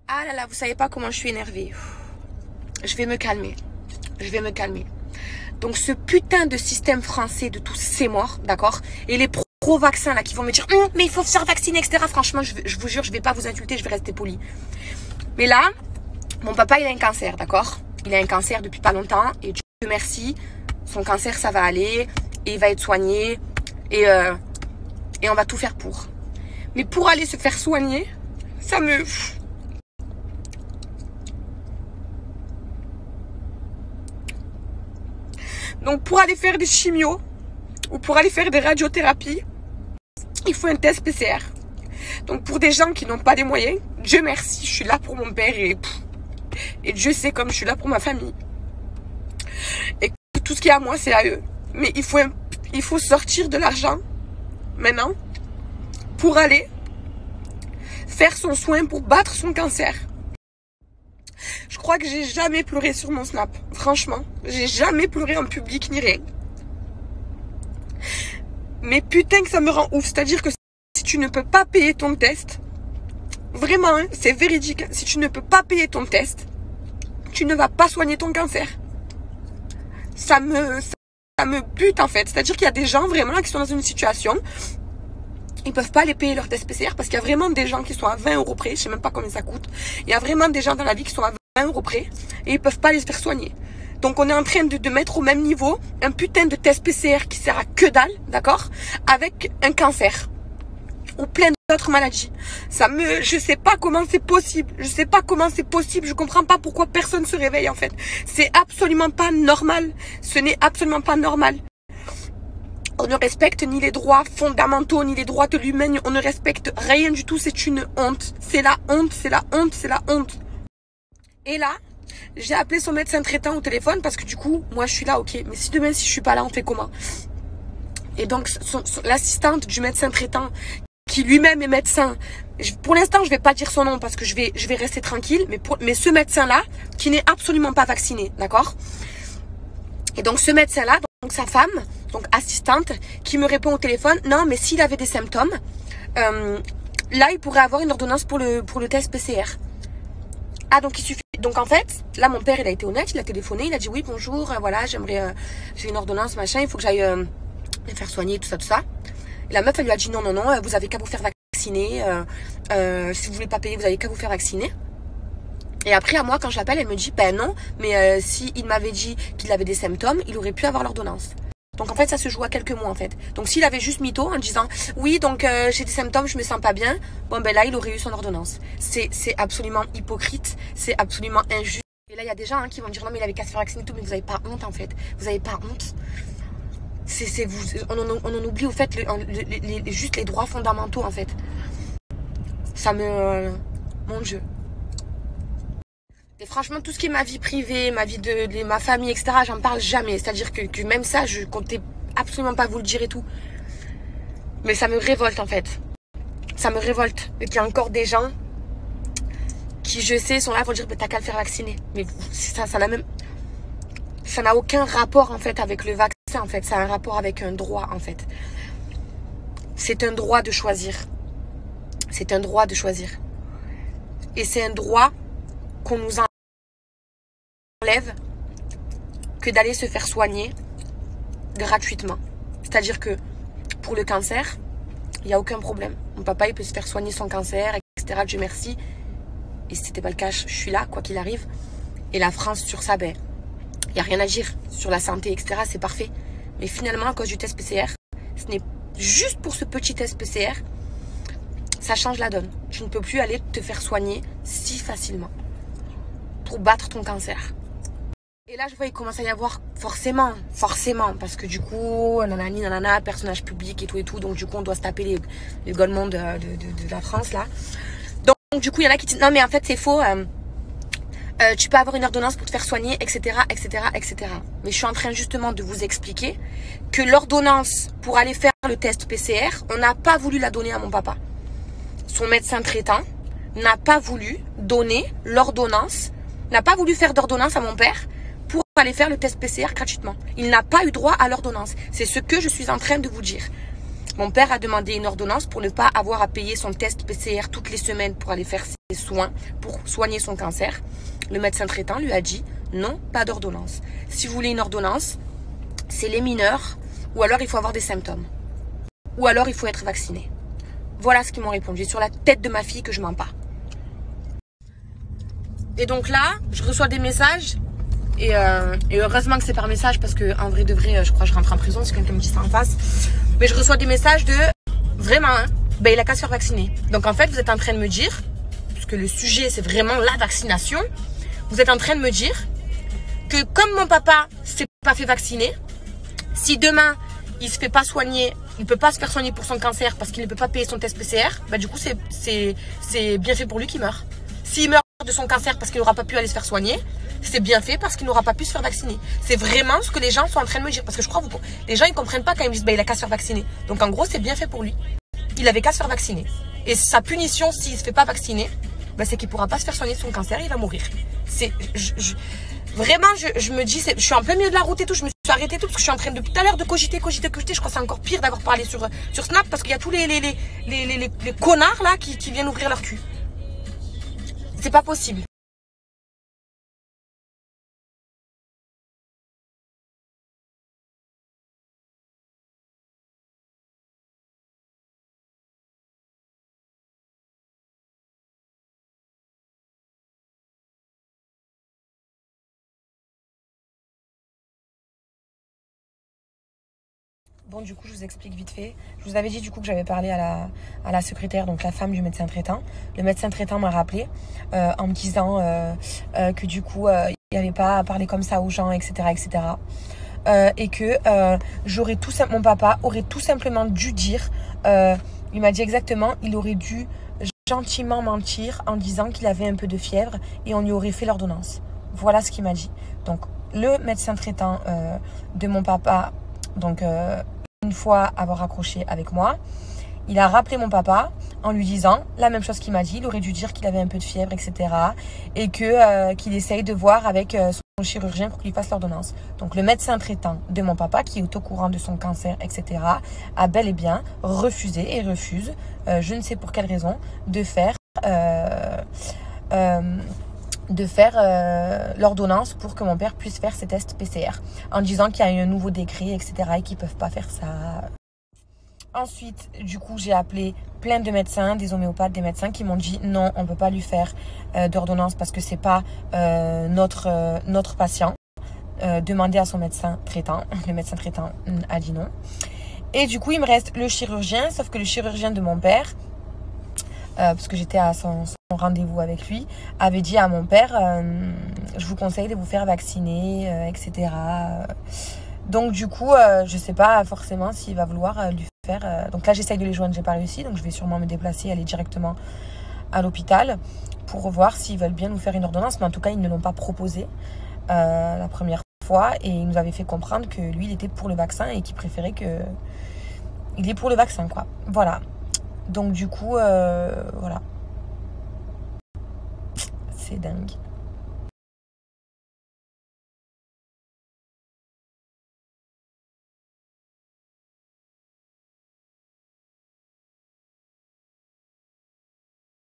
Ah là là, vous savez pas comment je suis énervée. Je vais me calmer. Je vais me calmer. Donc ce putain de système français de tous ces morts, d'accord? Et les pro-vaccins là qui vont me dire mais il faut se faire vacciner, etc. Franchement, je vous jure, je vais pas vous insulter, je vais rester poli. Mais là, mon papa, il a un cancer, d'accord? Il a un cancer depuis pas longtemps. Et Dieu merci, son cancer, ça va aller. Et il va être soigné. Et on va tout faire pour. Mais pour aller se faire soigner, ça me... Donc pour aller faire des chimios ou pour aller faire des radiothérapies, il faut un test PCR. Donc pour des gens qui n'ont pas les moyens, Dieu merci, je suis là pour mon père et Dieu sait comme je suis là pour ma famille. Et tout ce qui est à moi, c'est à eux. Mais il faut sortir de l'argent maintenant pour aller faire son soin pour battre son cancer. Je crois que j'ai jamais pleuré sur mon Snap. Franchement, j'ai jamais pleuré en public ni rien. Mais putain que ça me rend ouf. C'est-à-dire que si tu ne peux pas payer ton test, vraiment, hein, c'est véridique. Si tu ne peux pas payer ton test, tu ne vas pas soigner ton cancer. Ça me bute en fait. C'est-à-dire qu'il y a des gens vraiment qui sont dans une situation, ils peuvent pas aller payer leur test PCR parce qu'il y a vraiment des gens qui sont à 20 € près. Je sais même pas combien ça coûte. Il y a vraiment des gens dans la vie qui sont à 20 € près et ils peuvent pas les faire soigner. Donc on est en train de mettre au même niveau un putain de test PCR qui sert à que dalle, d'accord, avec un cancer ou plein d'autres maladies. Je sais pas comment c'est possible. Je sais pas comment c'est possible. Je comprends pas pourquoi personne se réveille en fait. C'est absolument pas normal. Ce n'est absolument pas normal. On ne respecte ni les droits fondamentaux, ni les droits de l'humain. On ne respecte rien du tout. C'est une honte. C'est la honte, c'est la honte, c'est la honte. Et là, j'ai appelé son médecin traitant au téléphone parce que du coup, moi je suis là, ok. Mais si demain, si je suis pas là, on fait comment? Et donc, l'assistante du médecin traitant, qui lui-même est médecin, pour l'instant, je vais pas dire son nom parce que je vais rester tranquille. Mais ce médecin-là, qui n'est absolument pas vacciné, d'accord? Et donc, ce médecin-là, donc sa femme, donc assistante, qui me répond au téléphone, non, mais s'il avait des symptômes, là, il pourrait avoir une ordonnance pour le test PCR. Ah, donc il suffit. Donc en fait, là, mon père, il a été honnête, il a téléphoné, il a dit oui, bonjour, voilà, j'ai une ordonnance, machin, il faut que j'aille me faire soigner, tout ça, tout ça. Et la meuf, elle lui a dit non, vous avez qu'à vous faire vacciner, si vous voulez pas payer, vous avez qu'à vous faire vacciner. Et après, à moi, quand je l'appelle, elle me dit, ben non, mais s'il m'avait dit qu'il avait des symptômes, il aurait pu avoir l'ordonnance. Donc en fait, ça se joue à quelques mois en fait. Donc s'il avait juste mytho en disant, oui, donc j'ai des symptômes, je me sens pas bien, bon ben là, il aurait eu son ordonnance. C'est absolument hypocrite, c'est absolument injuste. Et là, il y a des gens qui vont dire, non mais il avait qu'à se faire vacciner et tout, mais vous avez pas honte en fait. Vous avez pas honte. On en oublie au fait juste les droits fondamentaux en fait. Ça me... mon Dieu. Et franchement, tout ce qui est ma vie privée, ma vie de ma famille, etc., j'en parle jamais. C'est-à-dire que même ça, je comptais absolument pas vous le dire et tout. Mais ça me révolte en fait. Ça me révolte. Et qu'il y a encore des gens qui, je sais, sont là pour dire, t'as qu'à le faire vacciner. Mais ça n'a aucun rapport en fait avec le vaccin en fait. Ça a un rapport avec un droit en fait. C'est un droit de choisir. C'est un droit de choisir. Et c'est un droit qu'on nous enlève que d'aller se faire soigner gratuitement. C'est-à-dire que pour le cancer, il n'y a aucun problème. Mon papa, il peut se faire soigner son cancer, etc. Dieu merci. Et si ce n'était pas le cas, je suis là, quoi qu'il arrive. Et la France, sur ça, ben, il n'y a rien à dire. Sur la santé, etc., c'est parfait. Mais finalement, à cause du test PCR, ce n'est juste pour ce petit test PCR, ça change la donne. Tu ne peux plus aller te faire soigner si facilement pour battre ton cancer. Et là, je vois, il commence à y avoir forcément, parce que du coup, nanani, nanana, personnage public et tout, donc du coup, on doit se taper les golements de la France, là. Donc, du coup, il y en a qui disent, non, mais en fait, c'est faux, tu peux avoir une ordonnance pour te faire soigner, etc., etc., etc. Mais je suis en train justement de vous expliquer que l'ordonnance pour aller faire le test PCR, on n'a pas voulu la donner à mon papa. Son médecin traitant n'a pas voulu donner l'ordonnance, n'a pas voulu faire d'ordonnance à mon père pour aller faire le test PCR gratuitement. Il n'a pas eu droit à l'ordonnance. C'est ce que je suis en train de vous dire. Mon père a demandé une ordonnance pour ne pas avoir à payer son test PCR toutes les semaines pour aller faire ses soins, pour soigner son cancer. Le médecin traitant lui a dit non, pas d'ordonnance. Si vous voulez une ordonnance, c'est les mineurs, ou alors il faut avoir des symptômes. Ou alors il faut être vacciné. Voilà ce qu'ils m'ont répondu. Sur la tête de ma fille que je mens pas. Et donc là, je reçois des messages. Et heureusement que c'est par message parce que en vrai de vrai, je crois que je rentre en prison si quelqu'un me dit ça en face. Mais je reçois des messages de vraiment, hein, ben il a qu'à se faire vacciner. Donc en fait, vous êtes en train de me dire, puisque le sujet c'est vraiment la vaccination, vous êtes en train de me dire que comme mon papa s'est pas fait vacciner, si demain il se fait pas soigner, il peut pas se faire soigner pour son cancer parce qu'il ne peut pas payer son test PCR, bah du coup c'est bien fait pour lui qu'il meurt. S'il meurt de son cancer parce qu'il n'aura pas pu aller se faire soigner, c'est bien fait parce qu'il n'aura pas pu se faire vacciner. C'est vraiment ce que les gens sont en train de me dire. Parce que je crois que les gens ils comprennent pas quand ils me disent bah, il a qu'à se faire vacciner. Donc en gros c'est bien fait pour lui. Il avait qu'à se faire vacciner. Et sa punition s'il se fait pas vacciner, bah, c'est qu'il pourra pas se faire soigner de son cancer, il va mourir. Vraiment je me dis, je suis en plein milieu de la route et tout, je me suis arrêtée tout parce que je suis en train depuis tout à l'heure de cogiter. Je crois que c'est encore pire d'avoir parlé sur Snap parce qu'il y a tous les connards là qui viennent ouvrir leur cul. C'est pas possible. Bon, du coup, je vous explique vite fait. Je vous avais dit du coup que j'avais parlé à la secrétaire, donc la femme du médecin traitant. Le médecin traitant m'a rappelé en me disant que du coup, il n'y avait pas à parler comme ça aux gens, etc. etc. Et que mon papa aurait tout simplement dû dire, il m'a dit exactement, il aurait dû gentiment mentir en disant qu'il avait un peu de fièvre et on lui aurait fait l'ordonnance. Voilà ce qu'il m'a dit. Donc, le médecin traitant de mon papa, donc une fois avoir accroché avec moi, il a rappelé mon papa en lui disant la même chose qu'il m'a dit. Il aurait dû dire qu'il avait un peu de fièvre, etc. Et qu'il essaye de voir avec son chirurgien pour qu'il fasse l'ordonnance. Donc le médecin traitant de mon papa, qui est au courant de son cancer, etc., a bel et bien refusé et refuse, je ne sais pour quelle raison, de faire l'ordonnance pour que mon père puisse faire ses tests PCR en disant qu'il y a eu un nouveau décret, etc. et qu'ils ne peuvent pas faire ça. Ensuite, du coup, j'ai appelé plein de médecins, des homéopathes, des médecins qui m'ont dit non, on ne peut pas lui faire d'ordonnance parce que c'est pas notre patient. Demandez à son médecin traitant. Le médecin traitant a dit non. Et du coup, il me reste le chirurgien, sauf que le chirurgien de mon père, parce que j'étais à son rendez-vous avec lui, avait dit à mon père je vous conseille de vous faire vacciner, etc. Donc du coup, je sais pas forcément s'il va vouloir lui faire... Donc là, j'essaye de les joindre, j'ai pas réussi, donc je vais sûrement me déplacer, aller directement à l'hôpital pour voir s'ils veulent bien nous faire une ordonnance. Mais en tout cas, ils ne l'ont pas proposé la première fois et il nous avait fait comprendre que lui, il était pour le vaccin et qu'il préférait que... Il est pour le vaccin, quoi. Voilà. Donc du coup, voilà. C'est dingue.